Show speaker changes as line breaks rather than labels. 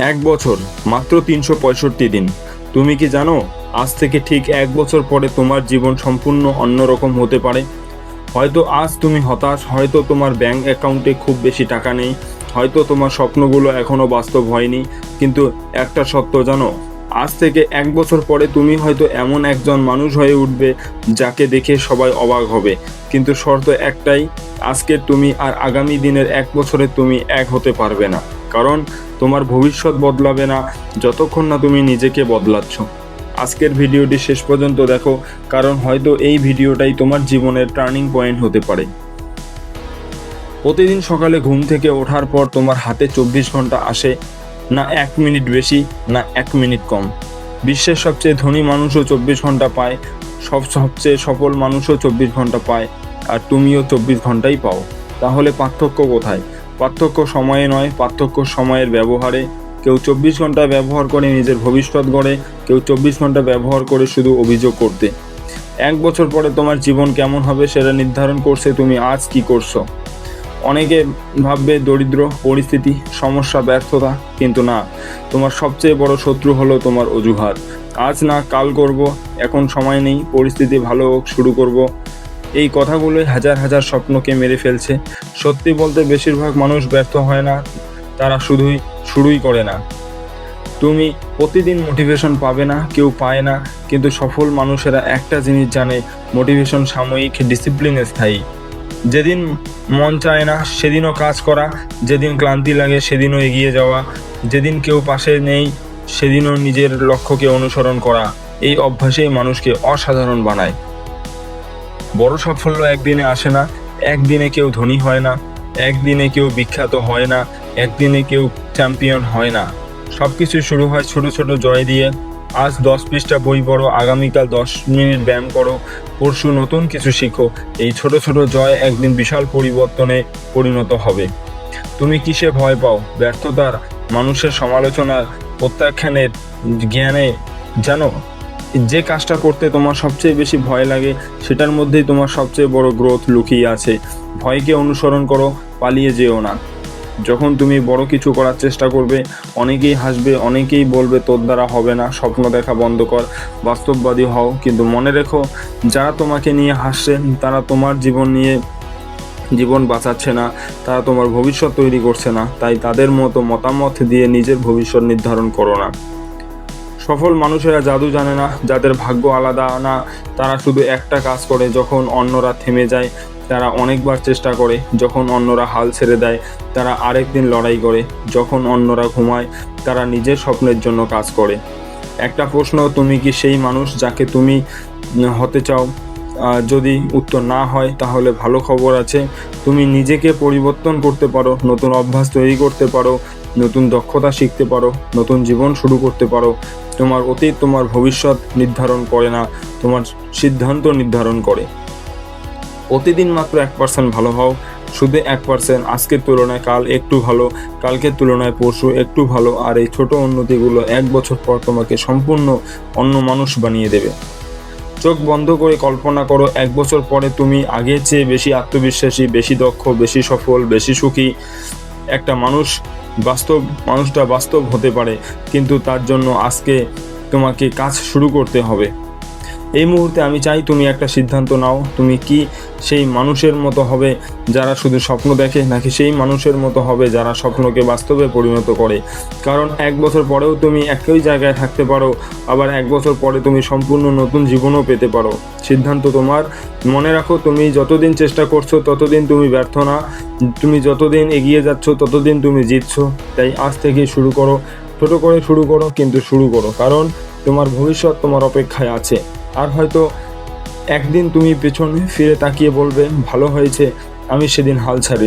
এক বছর মাত্র ৩৬৫ দিন। তুমি কি জানো আজ থেকে ঠিক এক বছর পরে তোমার জীবন সম্পূর্ণ অন্যরকম হতে পারে। হয়তো আজ তুমি হতাশ, হয়তো তোমার ব্যাংক অ্যাকাউন্টে খুব বেশি টাকা নেই, হয়তো তোমার স্বপ্নগুলো এখনও বাস্তব হয়নি, কিন্তু একটা সত্য জানো, আজ থেকে এক বছর পরে তুমি হয়তো এমন একজন মানুষ হয়ে উঠবে যাকে দেখে সবাই অবাক হবে। কিন্তু শর্ত একটাই, আজকের তুমি আর আগামী দিনের এক বছরে তুমি এক হতে পারবে না, কারণ তোমার ভবিষ্যৎ বদলাবে না যতক্ষণ না তুমি নিজেকে বদলাচ্ছ। আজকের ভিডিওটি শেষ পর্যন্ত দেখো, কারণ হয়তো এই ভিডিওটাই তোমার জীবনের টার্নিং পয়েন্ট হতে পারে। প্রতিদিন সকালে ঘুম থেকে ওঠার পর তোমার হাতে 24 ঘন্টা আসে, না 1 মিনিট বেশি, না 1 মিনিট কম। বিশ্বের সবচেয়ে ধনী মানুষও 24 ঘন্টা পায়, সবচেয়ে সফল মানুষও 24 ঘন্টা পায়, আর তুমিও 24 ঘন্টাই পাও। তাহলে পার্থক্য কোথায়? পার্থক্য সময়ে নয়, পার্থক্য সময়ের ব্যবহারে। কেউ 24 ঘন্টা ব্যবহার করে নিজের ভবিষ্যৎ গড়ে, কেউ 24 ঘন্টা ব্যবহার করে শুধু অভিযোগ করতে। এক বছর পরে তোমার জীবন কেমন হবে সেটা নির্ধারণ করছে তুমি আজ কি করছো। অনেকে ভাববে দরিদ্র, পরিস্থিতি, সমস্যা, ব্যর্থতা, কিন্তু না, তোমার সবচেয়ে বড় শত্রু হলো তোমার অজুহাত। আজ না, কাল করব, এখন সময় নেই, পরিস্থিতি ভালো হোক, শুরু করব। এই কথাগুলোই হাজার হাজার স্বপ্নকে মেরে ফেলছে। সত্যি বলতে বেশিরভাগ মানুষ ব্যর্থ হয় না, তারা শুরুই করে না। তুমি প্রতিদিন মোটিভেশন পাবে না, কেউ পায় না, কিন্তু সফল মানুষেরা একটা জিনিস জানে, মোটিভেশন সাময়িক, ডিসিপ্লিন স্থায়ী। যেদিন মন চায় না সেদিনও কাজ করা, যেদিন ক্লান্তি লাগে সেদিনও এগিয়ে যাওয়া, যেদিন কেউ পাশে নেই সেদিনও নিজের লক্ষ্যকে অনুসরণ করা। এই অভ্যাসেই মানুষকে অসাধারণ বানায়। বড় সাফল্য একদিনে আসে না, একদিনে কেউ ধনী হয় না, একদিনে কেউ বিখ্যাত হয় না, একদিনে কেউ চ্যাম্পিয়ন হয় না। সব কিছু শুরু হয় ছোট ছোট জয় দিয়ে। আজ 10 পৃষ্ঠা বই পড়ো, আগামীকাল 10 মিনিট ব্যায়াম করো, পরশু নতুন কিছু শিখো। এই ছোট ছোট জয় একদিন বিশাল পরিবর্তনে পরিণত হবে। তুমি কিসে ভয় পাও? ব্যর্থতার, মানুষের সমালোচনার, প্রত্যাখ্যানের, জ্ঞানে? জানো, যে কাজটা করতে তোমার সবচেয়ে বেশি ভয় লাগে সেটার মধ্যেই তোমার সবচেয়ে বড় গ্রোথ লুকিয়ে আছে। ভয়কে অনুসরণ করো, পালিয়ে যেও না। যখন তুমি বড় কিছু করার চেষ্টা করবে, অনেকেই হাসবে, অনেকেই বলবে তোর দ্বারা হবে না, স্বপ্ন দেখা বন্ধ কর, বাস্তববাদী হও। কিন্তু মনে রেখো, যারা তোমাকে নিয়ে হাসছে তারা তোমার জীবন বাঁচাচ্ছে না, তারা তোমার ভবিষ্যৎ তৈরি করছে না। তাই তাদের মতো মতামত দিয়ে নিজের ভবিষ্যৎ নির্ধারণ করো না। সফল মানুষেরা জাদু জানে না, যাদের ভাগ্য আলাদা না, তারা শুধু একটা কাজ করে যখন অন্যরা থেমে যায়, তারা অনেকবার চেষ্টা করে যখন অন্যরা হাল ছেড়ে দেয়, তারা আরেকদিন লড়াই করে যখন অন্যরা ঘুমায়, তারা নিজের স্বপ্নের জন্য কাজ করে। একটা প্রশ্ন, তুমি কি সেই মানুষ যাকে তুমি হতে চাও? যদি উত্তর না হয় তাহলে ভালো খবর আছে, তুমি নিজেকে পরিবর্তন করতে পারো, নতুন অভ্যাস তৈরি করতে পারো, নতুন দক্ষতা শিখতে পারো, নতুন জীবন শুরু করতে পারো। তোমার অতীত তোমার ভবিষ্যৎ নির্ধারণ করে না, তোমার সিদ্ধান্ত নির্ধারণ করে। প্রতিদিন মাত্র 1% ভালো হও, শুধু 1%। আজকের তুলনায় কাল একটু ভালো, কালকের তুলনায় পরশু একটু ভালো, আর এই ছোট উন্নতিগুলো এক বছর পর তোমাকে সম্পূর্ণ অন্য মানুষ বানিয়ে দেবে। চোখ বন্ধ করে কল্পনা করো, এক বছর পরে তুমি আগের চেয়ে বেশি আত্মবিশ্বাসী, বেশি দক্ষ, বেশি সফল, বেশি সুখী। একটা মানুষটা বাস্তব হতে পারে, কিন্তু তার জন্য আজকে তোমাকে কাজ শুরু করতে হবে। এই মুহূর্তে আমি চাই তুমি একটা সিদ্ধান্ত নাও, তুমি কি সেই মানুষের মতো হবে যারা শুধু স্বপ্ন দেখে, নাকি সেই মানুষের মতো হবে যারা স্বপ্নকে বাস্তবে পরিণত করে। কারণ এক বছর পরেও তুমি একই জায়গায় থাকতে পারো, আবার এক বছর পরে তুমি সম্পূর্ণ নতুন জীবনও পেতে পারো। সিদ্ধান্ত তোমার। মনে রাখো, তুমি যতদিন চেষ্টা করছো ততদিন তুমি ব্যর্থ না, তুমি যতদিন এগিয়ে যাচ্ছ ততদিন তুমি জিতছো। তাই আজ থেকেই শুরু করো, ছোটো করে শুরু করো, কিন্তু শুরু করো, কারণ তোমার ভবিষ্যৎ তোমার অপেক্ষায় আছে। আর হয়তো একদিন তুমি পেছনে ফিরে তাকিয়ে বলবে, ভালো হয়েছে আমি সেদিন হাল ছাড়িনি।